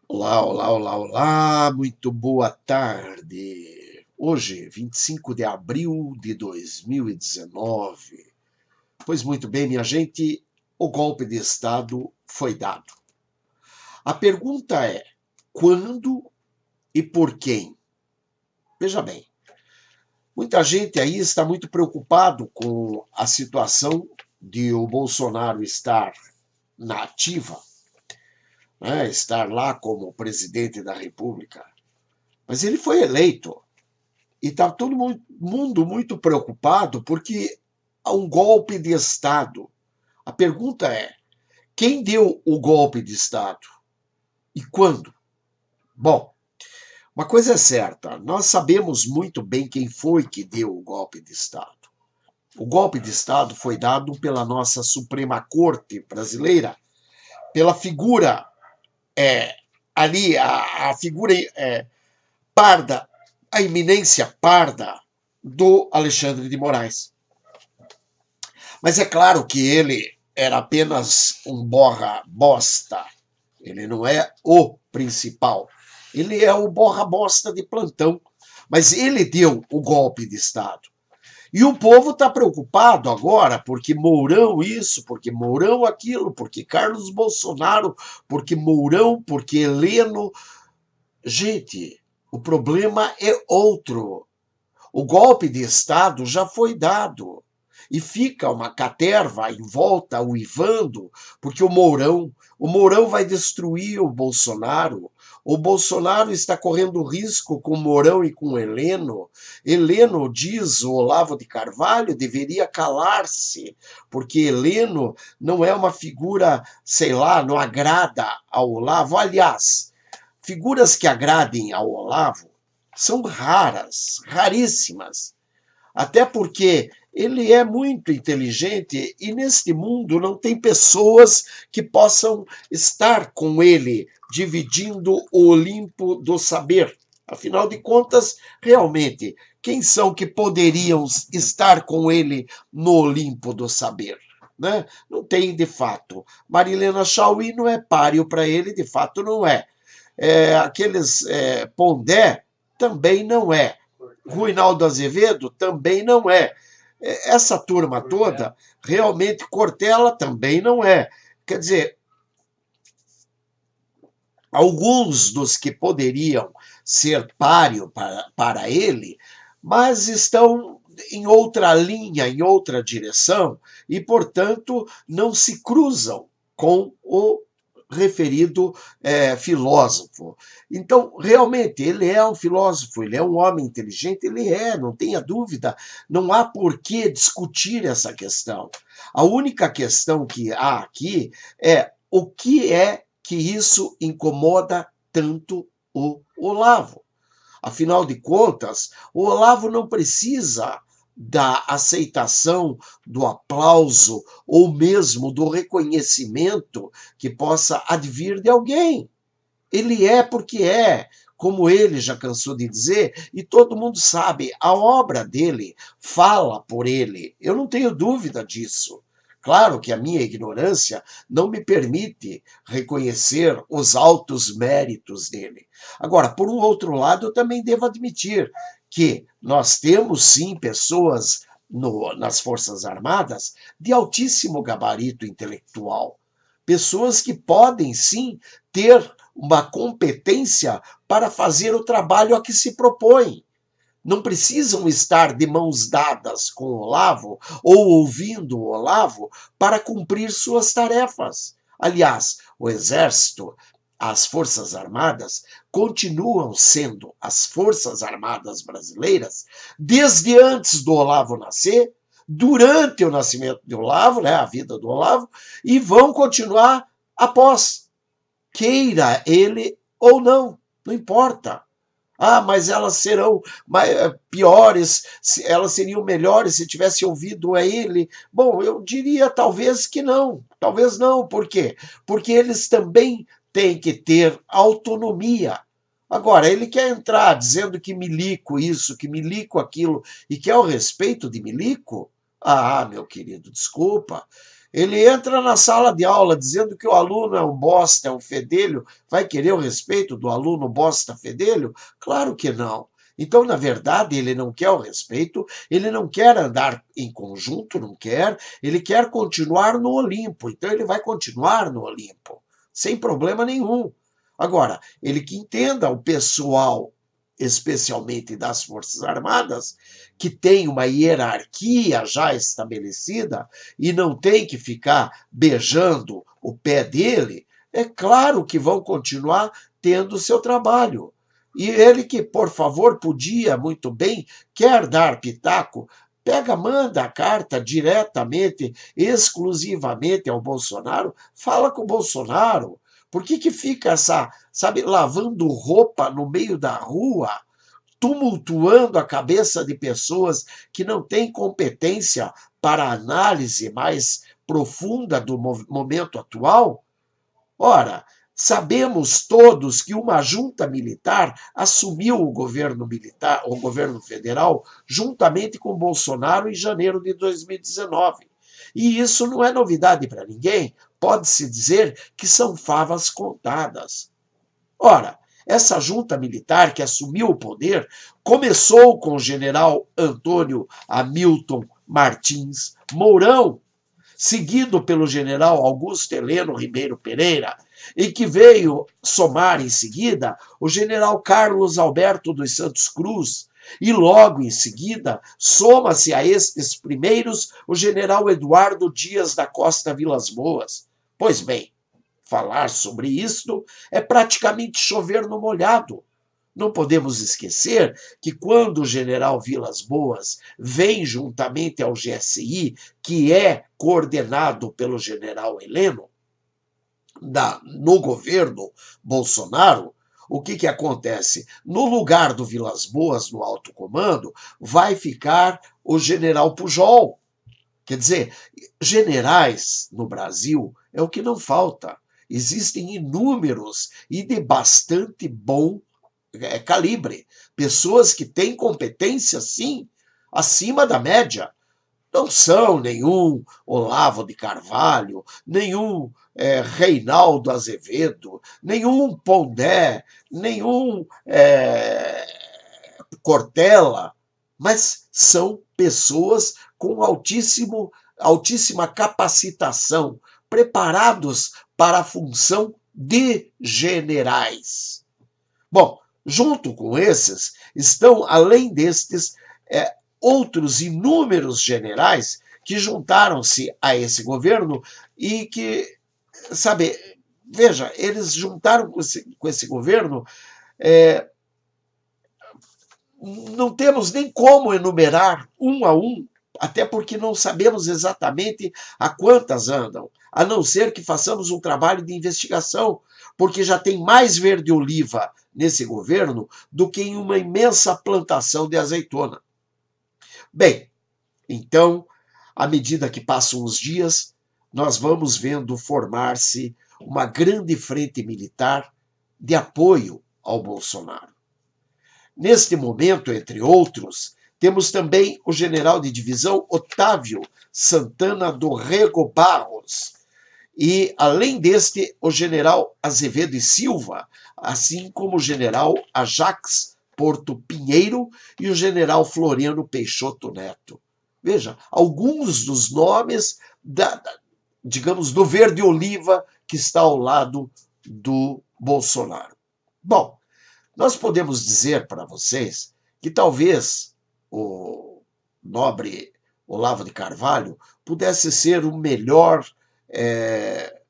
Olá, olá, olá, olá, muito boa tarde. Hoje, 25 de abril de 2019. Pois muito bem, minha gente, o golpe de Estado foi dado. A pergunta é: quando e por quem? Veja bem, muita gente aí está muito preocupado com a situação de o Bolsonaro estar na ativa, né, estar lá como presidente da República. Mas ele foi eleito. E está todo mundo muito preocupado porque há um golpe de Estado. A pergunta é: quem deu o golpe de Estado? E quando? Bom, uma coisa é certa: nós sabemos muito bem quem foi que deu o golpe de Estado. O golpe de Estado foi dado pela nossa Suprema Corte brasileira, pela figura é, ali, a figura parda, a iminência parda do Alexandre de Moraes. Mas é claro que ele era apenas um borra-bosta. Ele não é o principal. Ele é o borra-bosta de plantão. Mas ele deu o golpe de Estado. E o povo está preocupado agora porque Mourão isso, porque Mourão aquilo, porque Carlos Bolsonaro, porque Mourão, porque Heleno. Gente, o problema é outro. O golpe de Estado já foi dado. E fica uma caterva em volta, uivando, porque o Mourão vai destruir o Bolsonaro. O Bolsonaro está correndo risco com o Mourão e com o Heleno. Heleno, diz o Olavo de Carvalho, deveria calar-se, porque Heleno não é uma figura, sei lá, não agrada ao Olavo. Aliás, figuras que agradem ao Olavo são raras, raríssimas. Até porque ele é muito inteligente e neste mundo não tem pessoas que possam estar com ele, dividindo o Olimpo do saber. Afinal de contas, realmente, quem são que poderiam estar com ele no Olimpo do saber? Né? Não tem, de fato. Marilena Chauí não é páreo para ele, de fato não é. Aqueles Pondé também não é. Ruinaldo Azevedo também não é. Essa turma toda, realmente, Cortella também não é. Quer dizer, alguns dos que poderiam ser páreo para ele, mas estão em outra linha, em outra direção, e, portanto, não se cruzam com o referido filósofo. Então, realmente, ele é um filósofo, ele é um homem inteligente, ele é, não tenha dúvida, não há por que discutir essa questão. A única questão que há aqui é o que é que isso incomoda tanto o Olavo. Afinal de contas, o Olavo não precisa da aceitação, do aplauso ou mesmo do reconhecimento que possa advir de alguém. Ele é porque é, como ele já cansou de dizer, e todo mundo sabe, a obra dele fala por ele. Eu não tenho dúvida disso. Claro que a minha ignorância não me permite reconhecer os altos méritos dele. Agora, por um outro lado, eu também devo admitir que nós temos sim pessoas nas Forças Armadas de altíssimo gabarito intelectual. Pessoas que podem sim ter uma competência para fazer o trabalho a que se propõe. Não precisam estar de mãos dadas com o Olavo ou ouvindo o Olavo para cumprir suas tarefas. Aliás, o Exército, as Forças Armadas, continuam sendo as Forças Armadas brasileiras desde antes do Olavo nascer, durante o nascimento de Olavo, né, a vida do Olavo, e vão continuar após, queira ele ou não, não importa. Ah, mas elas serão piores, elas seriam melhores se tivesse ouvido a ele. Bom, eu diria talvez que não. Talvez não. Por quê? Porque eles também têm que ter autonomia. Agora, ele quer entrar dizendo que milico isso, que milico aquilo, e quer o respeito de milico? Ah, meu querido, desculpa. Ele entra na sala de aula dizendo que o aluno é um bosta, é um fedelho. Vai querer o respeito do aluno bosta, fedelho? Claro que não. Então, na verdade, ele não quer o respeito, ele não quer andar em conjunto, não quer, ele quer continuar no Olimpo. Então, ele vai continuar no Olimpo, sem problema nenhum. Agora, ele que entenda o pessoal, especialmente das Forças Armadas, que tem uma hierarquia já estabelecida e não tem que ficar beijando o pé dele, é claro que vão continuar tendo o seu trabalho. E ele que, por favor, podia muito bem, quer dar pitaco, pega, manda a carta diretamente, exclusivamente ao Bolsonaro, fala com o Bolsonaro. Por que fica essa, sabe, lavando roupa no meio da rua, tumultuando a cabeça de pessoas que não têm competência para a análise mais profunda do momento atual? Ora, sabemos todos que uma junta militar assumiu o governo militar, o governo federal, juntamente com Bolsonaro em janeiro de 2019. E isso não é novidade para ninguém. Pode-se dizer que são favas contadas. Ora, essa junta militar que assumiu o poder começou com o general Antônio Hamilton Martins Mourão, seguido pelo general Augusto Heleno Ribeiro Pereira, e que veio somar em seguida o general Carlos Alberto dos Santos Cruz, e logo em seguida soma-se a estes primeiros o general Eduardo Dias da Costa Vilas Boas. Pois bem, falar sobre isto é praticamente chover no molhado. Não podemos esquecer que quando o general Vilas Boas vem juntamente ao GSI, que é coordenado pelo general Heleno, no governo Bolsonaro, o que acontece? No lugar do Vilas Boas, no alto comando, vai ficar o general Pujol. Quer dizer, generais no Brasil é o que não falta. Existem inúmeros e de bastante bom calibre. Pessoas que têm competência, sim, acima da média. Não são nenhum Olavo de Carvalho, nenhum Reinaldo Azevedo, nenhum Pondé, nenhum Cortella, mas são pessoas com altíssima capacitação, preparados para a função de generais. Bom, junto com esses, estão, além destes, outros inúmeros generais que juntaram-se a esse governo e que, sabe, veja, eles juntaram com esse governo, não temos nem como enumerar um a um, até porque não sabemos exatamente a quantas andam, a não ser que façamos um trabalho de investigação, porque já tem mais verde-oliva nesse governo do que em uma imensa plantação de azeitona. Bem, então, à medida que passam os dias, nós vamos vendo formar-se uma grande frente militar de apoio ao Bolsonaro. Neste momento, entre outros, temos também o general de divisão Otávio Santana do Rego Barros, e, além deste, o general Azevedo e Silva, assim como o general Ajax Porto Pinheiro e o general Floriano Peixoto Neto. Veja, alguns dos nomes, digamos, do verde-oliva que está ao lado do Bolsonaro. Bom, nós podemos dizer para vocês que talvez o nobre Olavo de Carvalho pudesse ser o melhor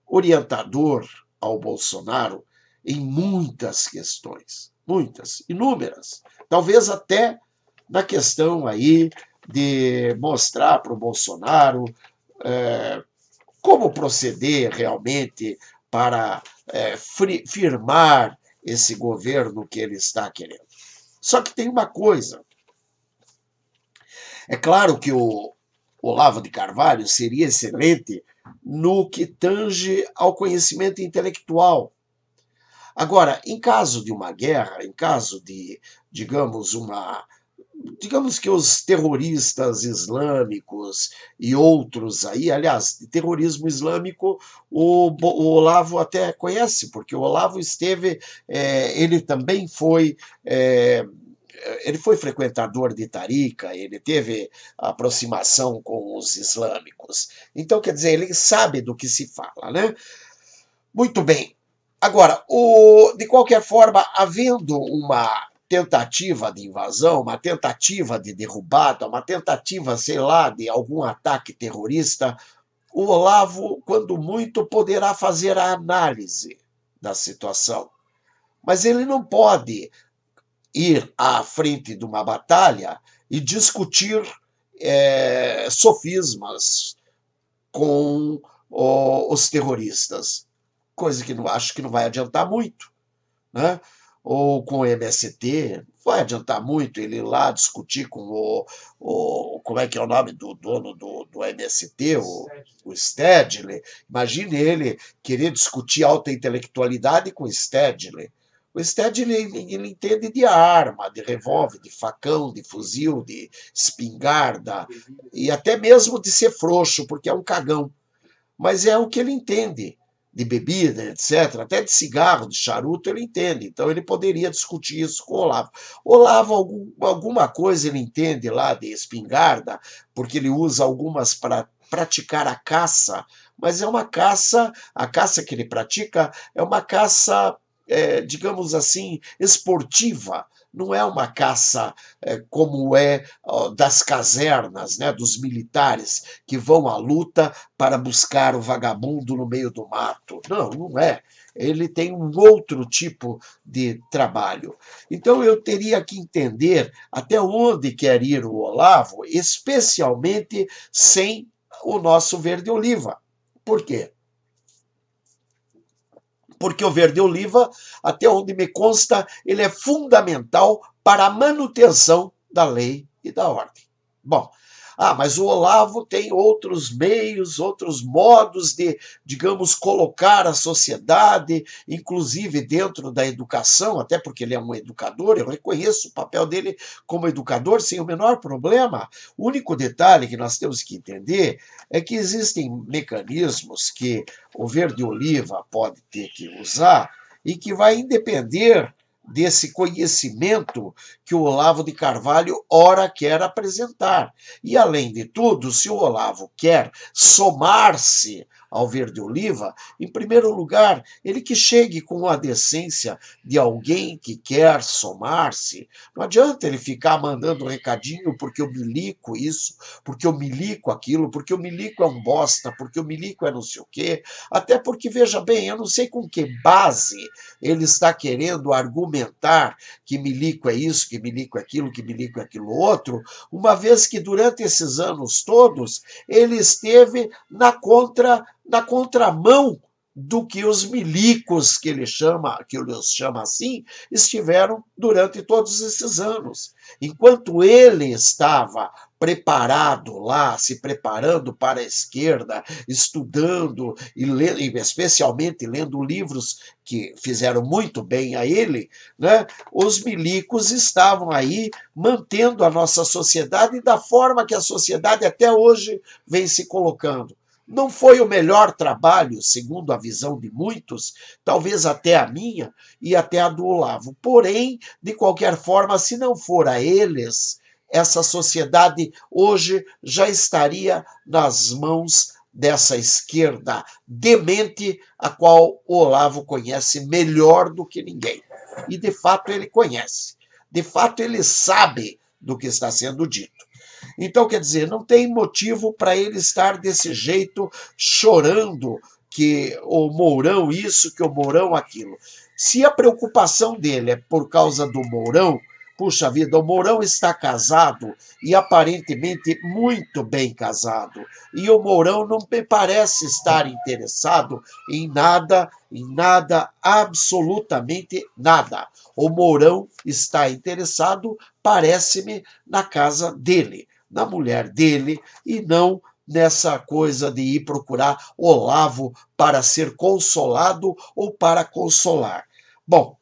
orientador ao Bolsonaro em muitas questões, muitas, inúmeras. Talvez até na questão aí de mostrar para o Bolsonaro como proceder realmente para firmar esse governo que ele está querendo. Só que tem uma coisa. É claro que o Olavo de Carvalho seria excelente no que tange ao conhecimento intelectual. Agora, em caso de uma guerra, em caso de, digamos, digamos que os terroristas islâmicos e outros aí, aliás, de terrorismo islâmico, o Olavo até conhece, porque o Olavo esteve, ele também foi, ele foi frequentador de Tarica, ele teve aproximação com os islâmicos. Então, quer dizer, ele sabe do que se fala, né? Muito bem. Agora, de qualquer forma, havendo uma tentativa de invasão, uma tentativa de derrubada, uma tentativa, sei lá, de algum ataque terrorista, o Olavo, quando muito, poderá fazer a análise da situação. Mas ele não pode ir à frente de uma batalha e discutir sofismas com os terroristas, coisa que não acho que não vai adiantar muito, né? Ou com o MST, não vai adiantar muito ele ir lá discutir com como é que é o nome do dono do MST, o Stedley. Imagine ele querer discutir alta intelectualidade com o Stedley. O Stedley ele entende de arma, de revólver, de facão, de fuzil, de espingarda, e até mesmo de ser frouxo, porque é um cagão. Mas é o que ele entende de bebida, etc., até de cigarro, de charuto, ele entende. Então ele poderia discutir isso com o Olavo. Olavo, alguma coisa ele entende lá de espingarda, porque ele usa algumas para praticar a caça, mas é uma caça, a caça que ele pratica é uma caça, digamos assim, esportiva. Não é uma caça como é das casernas, né, dos militares que vão à luta para buscar o vagabundo no meio do mato. Não, não é. Ele tem um outro tipo de trabalho. Então eu teria que entender até onde quer ir o Olavo, especialmente sem o nosso verde-oliva. Por quê? Porque o verde-oliva, até onde me consta, ele é fundamental para a manutenção da lei e da ordem. Bom, mas o Olavo tem outros meios, outros modos de, digamos, colocar a sociedade, inclusive dentro da educação, até porque ele é um educador, eu reconheço o papel dele como educador sem o menor problema. O único detalhe que nós temos que entender é que existem mecanismos que o verde-oliva pode ter que usar e que vai depender desse conhecimento que o Olavo de Carvalho ora quer apresentar. E, além de tudo, se o Olavo quer somar-se ao verde-oliva, em primeiro lugar, ele que chegue com a decência de alguém que quer somar-se. Não adianta ele ficar mandando recadinho porque eu milico isso, porque eu milico aquilo, porque o milico é um bosta, porque o milico é não sei o quê. Até porque, veja bem, eu não sei com que base ele está querendo argumentar que milico é isso, que milico é aquilo, que milico é aquilo outro, uma vez que durante esses anos todos ele esteve na contramão do que os milicos, que ele chama assim, estiveram durante todos esses anos. Enquanto ele estava preparado lá, se preparando para a esquerda, estudando e lendo, especialmente lendo livros que fizeram muito bem a ele, né? Os milicos estavam aí mantendo a nossa sociedade da forma que a sociedade até hoje vem se colocando. Não foi o melhor trabalho, segundo a visão de muitos, talvez até a minha e até a do Olavo. Porém, de qualquer forma, se não for a eles, essa sociedade hoje já estaria nas mãos dessa esquerda demente, a qual o Olavo conhece melhor do que ninguém. E, de fato, ele conhece. De fato, ele sabe do que está sendo dito. Então, quer dizer, não tem motivo para ele estar desse jeito, chorando que o Mourão isso, que o Mourão aquilo. Se a preocupação dele é por causa do Mourão, puxa vida, o Mourão está casado e aparentemente muito bem casado. E o Mourão não me parece estar interessado em nada, absolutamente nada. O Mourão está interessado, parece-me, na casa dele, na mulher dele, e não nessa coisa de ir procurar Olavo para ser consolado ou para consolar. Bom,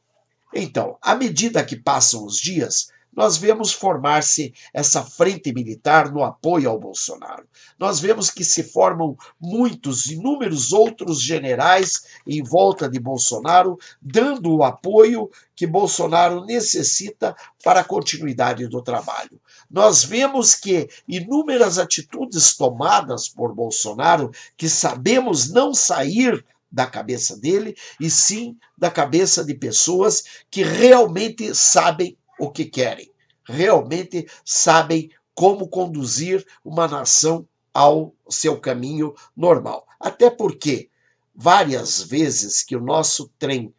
então, à medida que passam os dias, nós vemos formar-se essa frente militar no apoio ao Bolsonaro. Nós vemos que se formam muitos, inúmeros outros generais em volta de Bolsonaro, dando o apoio que Bolsonaro necessita para a continuidade do trabalho. Nós vemos que inúmeras atitudes tomadas por Bolsonaro, que sabemos não sair da cabeça dele, e sim da cabeça de pessoas que realmente sabem o que querem, realmente sabem como conduzir uma nação ao seu caminho normal. Até porque várias vezes que o nosso trem,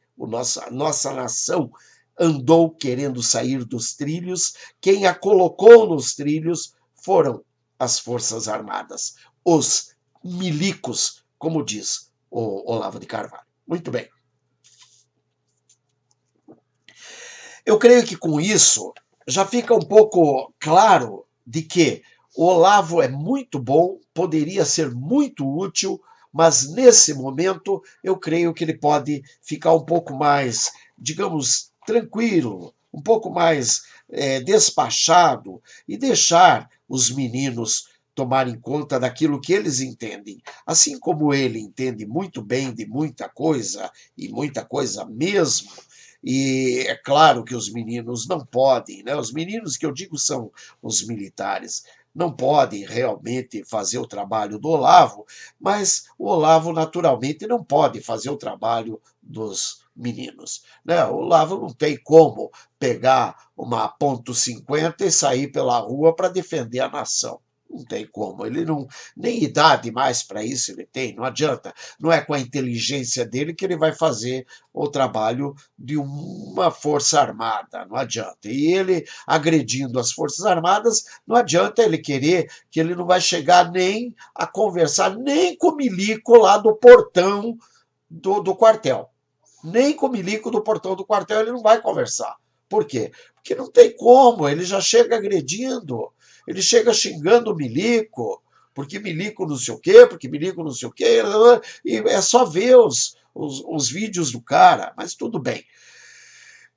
a nossa nação andou querendo sair dos trilhos, quem a colocou nos trilhos foram as Forças Armadas, os milicos, como diz o Olavo de Carvalho. Muito bem. Eu creio que com isso já fica um pouco claro de que o Olavo é muito bom, poderia ser muito útil, mas nesse momento eu creio que ele pode ficar um pouco mais, digamos, tranquilo, um pouco mais despachado e deixar os meninos tomarem conta daquilo que eles entendem. Assim como ele entende muito bem de muita coisa, e muita coisa mesmo, e é claro que os meninos não podem, né? Os meninos que eu digo são os militares, não podem realmente fazer o trabalho do Olavo, mas o Olavo naturalmente não pode fazer o trabalho dos meninos, né? O Olavo não tem como pegar uma .50 e sair pela rua para defender a nação. Não tem como, ele não, nem idade mais para isso ele tem, não adianta. Não é com a inteligência dele que ele vai fazer o trabalho de uma força armada, não adianta. E ele agredindo as forças armadas, não adianta ele querer que ele não vai chegar nem a conversar, nem com o milico lá do portão do quartel. Nem com o milico do portão do quartel ele não vai conversar. Por quê? Porque não tem como, ele já chega agredindo, ele chega xingando o milico, porque milico não sei o quê, porque milico não sei o quê, e é só ver os vídeos do cara, mas tudo bem.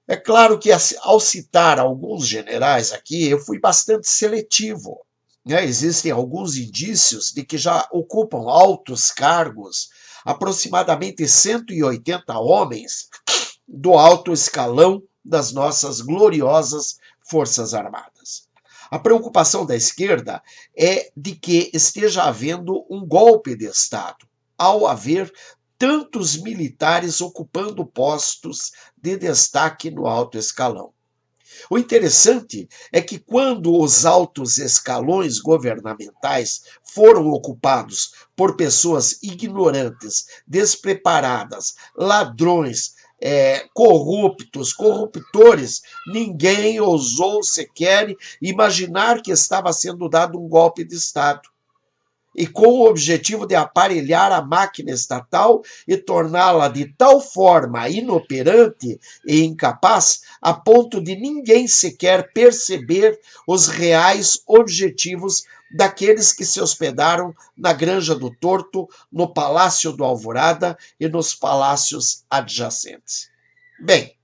É claro que ao citar alguns generais aqui, eu fui bastante seletivo, né? Existem alguns indícios de que já ocupam altos cargos, aproximadamente 180 homens do alto escalão das nossas gloriosas Forças Armadas. A preocupação da esquerda é de que esteja havendo um golpe de Estado, ao haver tantos militares ocupando postos de destaque no alto escalão. O interessante é que quando os altos escalões governamentais foram ocupados por pessoas ignorantes, despreparadas, ladrões, corruptos, corruptores, ninguém ousou sequer imaginar que estava sendo dado um golpe de Estado. E com o objetivo de aparelhar a máquina estatal e torná-la de tal forma inoperante e incapaz a ponto de ninguém sequer perceber os reais objetivos daqueles que se hospedaram na Granja do Torto, no Palácio do Alvorada e nos palácios adjacentes. Bem,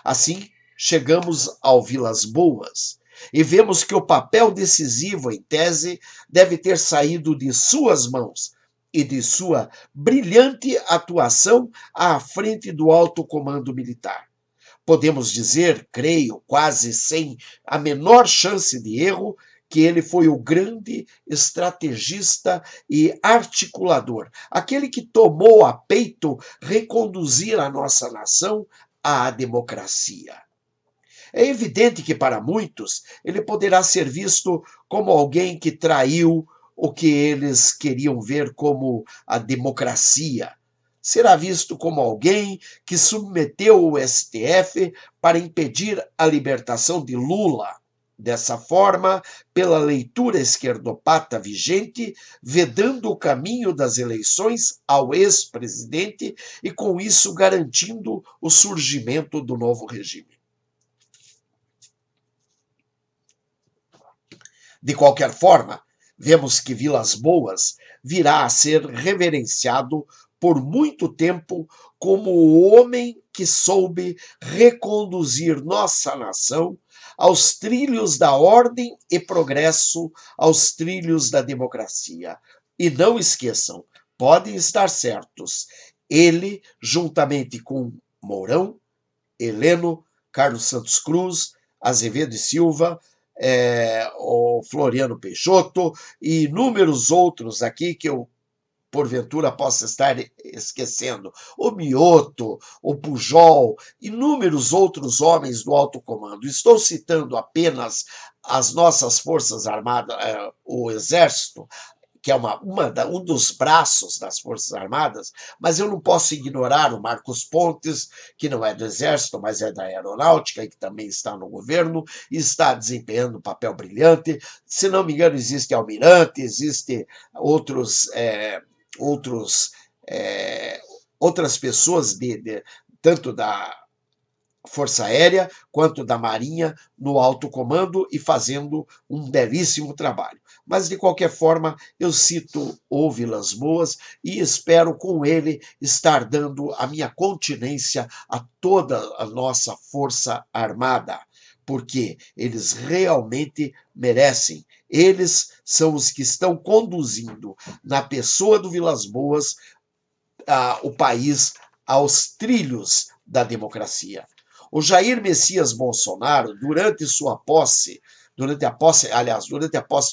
assim chegamos ao Vilas Boas, e vemos que o papel decisivo, em tese, deve ter saído de suas mãos e de sua brilhante atuação à frente do alto comando militar. Podemos dizer, creio, quase sem a menor chance de erro, que ele foi o grande estrategista e articulador, aquele que tomou a peito reconduzir a nossa nação à democracia. É evidente que, para muitos, ele poderá ser visto como alguém que traiu o que eles queriam ver como a democracia. Será visto como alguém que submeteu o STF para impedir a libertação de Lula. Dessa forma, pela leitura esquerdopata vigente, vedando o caminho das eleições ao ex-presidente e, com isso, garantindo o surgimento do novo regime. De qualquer forma, vemos que Vilas Boas virá a ser reverenciado por muito tempo como o homem que soube reconduzir nossa nação aos trilhos da ordem e progresso, aos trilhos da democracia. E não esqueçam, podem estar certos, ele, juntamente com Mourão, Heleno, Carlos Santos Cruz, Azevedo e Silva, o Floriano Peixoto e inúmeros outros aqui que eu porventura possa estar esquecendo, o Mioto, o Pujol, inúmeros outros homens do alto comando. Estou citando apenas as nossas Forças Armadas, o Exército, que é um dos braços das Forças Armadas, mas eu não posso ignorar o Marcos Pontes, que não é do Exército, mas é da Aeronáutica e que também está no governo e está desempenhando um papel brilhante. Se não me engano, existe almirante, existe outros, outros outras pessoas tanto da Força Aérea quanto da Marinha no alto comando e fazendo um belíssimo trabalho. Mas, de qualquer forma, eu cito o Vilas Boas e espero com ele estar dando a minha continência a toda a nossa Força Armada, porque eles realmente merecem. Eles são os que estão conduzindo, na pessoa do Vilas Boas, o país aos trilhos da democracia. O Jair Messias Bolsonaro, durante a posse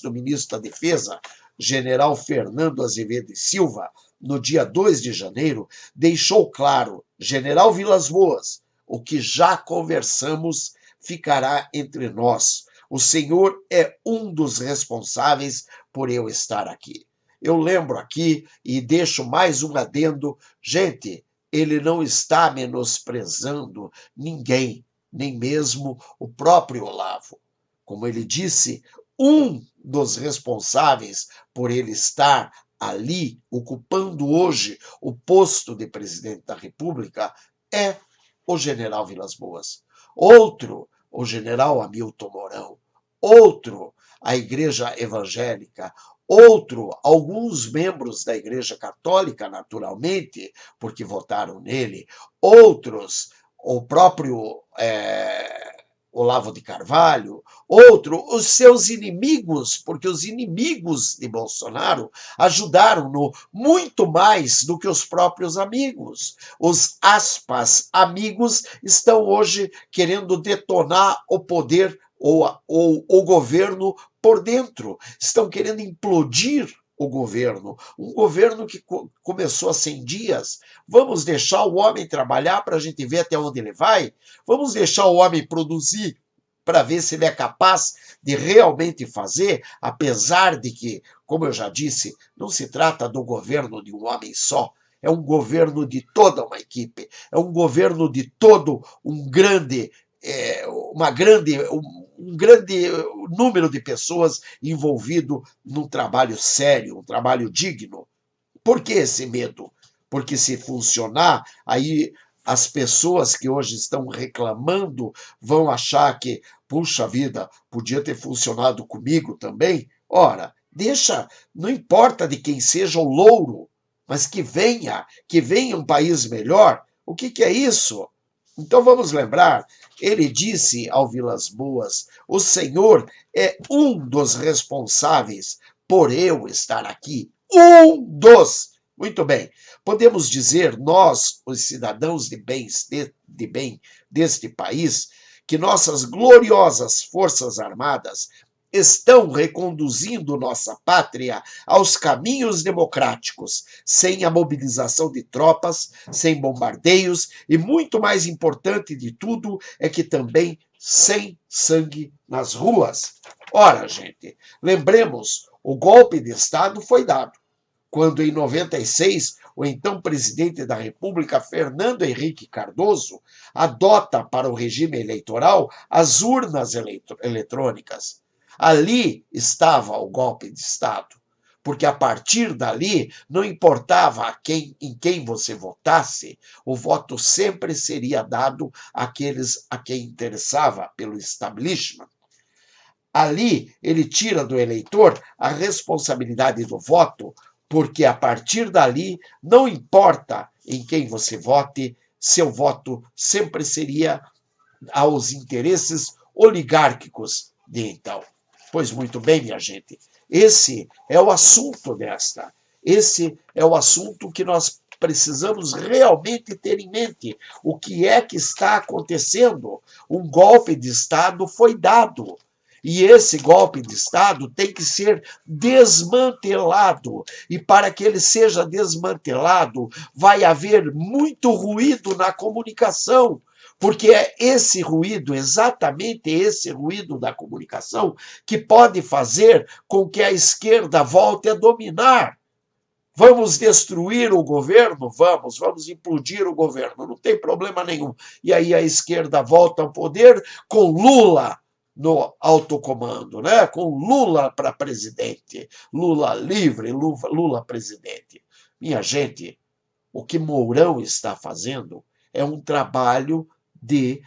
do ministro da Defesa, general Fernando Azevedo e Silva, no dia 2 de janeiro, deixou claro, general Vilas Boas, o que já conversamos ficará entre nós. O senhor é um dos responsáveis por eu estar aqui. Eu lembro aqui e deixo mais um adendo. Gente, ele não está menosprezando ninguém, nem mesmo o próprio Olavo. Como ele disse, um dos responsáveis por ele estar ali, ocupando hoje o posto de presidente da República, é o general Vilas Boas. Outro, o general Hamilton Mourão. Outro, a Igreja Evangélica. Outro, alguns membros da Igreja Católica, naturalmente, porque votaram nele. Outros, o próprio Olavo de Carvalho. Outro, os seus inimigos, porque os inimigos de Bolsonaro ajudaram-no muito mais do que os próprios amigos. Os, aspas, amigos estão hoje querendo detonar o poder ou o governo por dentro. Estão querendo implodir o governo, um governo que começou há 100 dias. Vamos deixar o homem trabalhar para a gente ver até onde ele vai? Vamos deixar o homem produzir para ver se ele é capaz de realmente fazer, apesar de que, como eu já disse, não se trata do governo de um homem só, é um governo de toda uma equipe, é um governo de todo um grande um grande número de pessoas envolvido num trabalho sério, um trabalho digno. Por que esse medo? Porque se funcionar, aí as pessoas que hoje estão reclamando vão achar que, puxa vida, podia ter funcionado comigo também. Ora, deixa, não importa de quem seja o louro, mas que venha um país melhor. O que é isso? Então vamos lembrar, ele disse ao Vilas Boas, o senhor é um dos responsáveis por eu estar aqui. Um dos! Muito bem, podemos dizer, nós, os cidadãos de bem deste país, que nossas gloriosas Forças Armadas estão reconduzindo nossa pátria aos caminhos democráticos, sem a mobilização de tropas, sem bombardeios e, muito mais importante de tudo, é que também sem sangue nas ruas. Ora, gente, lembremos, o golpe de Estado foi dado quando, em 96, o então presidente da República, Fernando Henrique Cardoso, adota para o regime eleitoral as urnas eletrônicas. Ali estava o golpe de Estado, porque a partir dali, não importava em quem você votasse, o voto sempre seria dado àqueles a quem interessava pelo establishment. Ali, ele tira do eleitor a responsabilidade do voto porque a partir dali, não importa em quem você vote, seu voto sempre seria aos interesses oligárquicos de então. Pois muito bem, minha gente, esse é o assunto desta. Esse é o assunto que nós precisamos realmente ter em mente. O que é que está acontecendo? Um golpe de Estado foi dado. E esse golpe de Estado tem que ser desmantelado. E para que ele seja desmantelado, vai haver muito ruído na comunicação. Porque é esse ruído, exatamente esse ruído da comunicação, que pode fazer com que a esquerda volte a dominar. Vamos destruir o governo? Vamos implodir o governo, não tem problema nenhum. E aí a esquerda volta ao poder com Lula no alto comando, né? Com Lula para presidente, Lula livre, Lula presidente. Minha gente, o que Mourão está fazendo é um trabalho de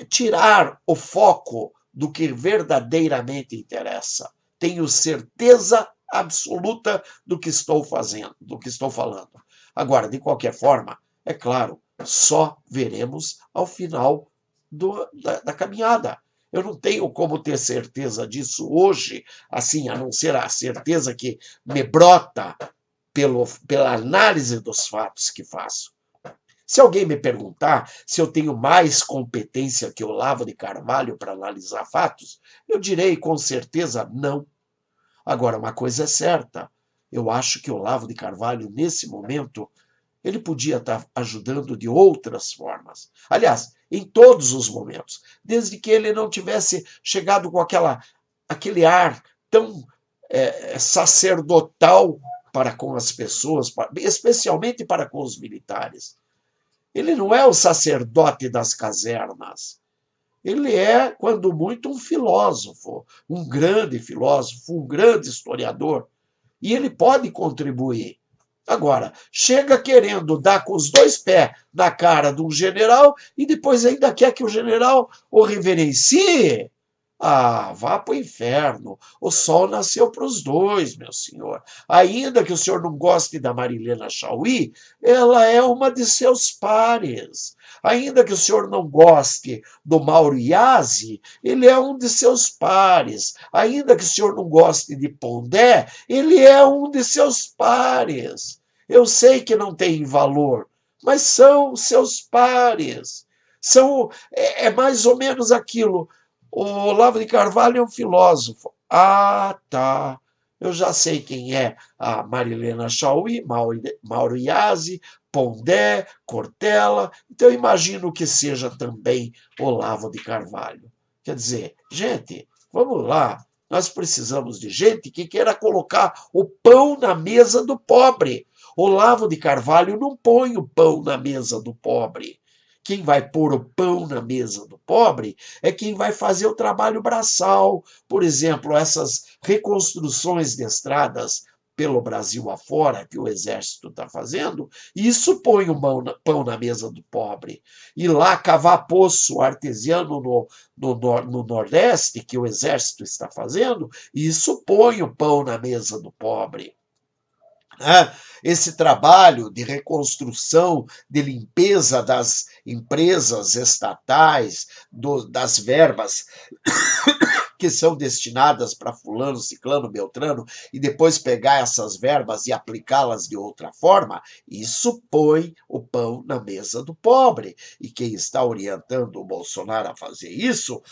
tirar o foco do que verdadeiramente interessa. Tenho certeza absoluta do que estou fazendo, do que estou falando. Agora, de qualquer forma, é claro, só veremos ao final da caminhada. Eu não tenho como ter certeza disso hoje, assim, a não ser a certeza que me brota pela análise dos fatos que faço. Se alguém me perguntar se eu tenho mais competência que o Olavo de Carvalho para analisar fatos, eu direi com certeza não. Agora, uma coisa é certa, eu acho que o Olavo de Carvalho, nesse momento, ele podia estar ajudando de outras formas. Aliás, em todos os momentos, desde que ele não tivesse chegado com aquele ar tão sacerdotal para com as pessoas, especialmente para com os militares. Ele não é o sacerdote das casernas. Ele é, quando muito, um filósofo, um grande filósofo, um grande historiador. E ele pode contribuir. Agora, chega querendo dar com os dois pés na cara de um general e depois ainda quer que o general o reverencie. Ah, vá para o inferno. O sol nasceu para os dois, meu senhor. Ainda que o senhor não goste da Marilena Chaui, ela é uma de seus pares. Ainda que o senhor não goste do Mauro Iasi, ele é um de seus pares. Ainda que o senhor não goste de Pondé, ele é um de seus pares. Eu sei que não tem valor, mas são seus pares. É mais ou menos aquilo. O Olavo de Carvalho é um filósofo. Ah, tá. Eu já sei quem é a Marilena Chaui, Mauro Iasi, Pondé, Cortella. Então, eu imagino que seja também Olavo de Carvalho. Quer dizer, gente, vamos lá. Nós precisamos de gente que queira colocar o pão na mesa do pobre. Olavo de Carvalho não põe o pão na mesa do pobre. Quem vai pôr o pão na mesa do pobre é quem vai fazer o trabalho braçal. Por exemplo, essas reconstruções de estradas pelo Brasil afora que o Exército está fazendo, isso põe o pão na mesa do pobre. E lá cavar poço artesiano no Nordeste, que o Exército está fazendo, isso põe o pão na mesa do pobre. Esse trabalho de reconstrução, de limpeza das empresas estatais, das verbas que são destinadas para fulano, ciclano, beltrano, e depois pegar essas verbas e aplicá-las de outra forma, isso põe o pão na mesa do pobre. E quem está orientando o Bolsonaro a fazer isso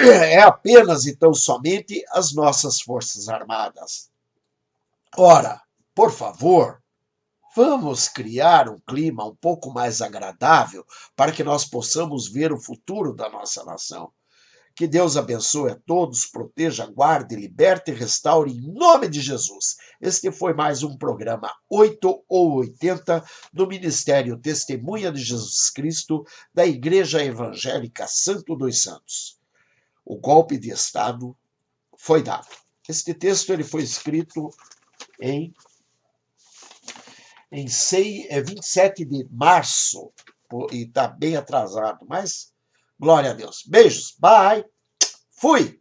é apenas e tão somente as nossas Forças Armadas. Ora, por favor, vamos criar um clima um pouco mais agradável para que nós possamos ver o futuro da nossa nação. Que Deus abençoe a todos, proteja, guarde, liberte e restaure em nome de Jesus. Este foi mais um programa 8 ou 80 do Ministério Testemunha de Jesus Cristo da Igreja Evangélica Santo dos Santos. O golpe de Estado foi dado. Este texto ele foi escrito em 27 de março, e está bem atrasado, mas glória a Deus. Beijos, bye, fui!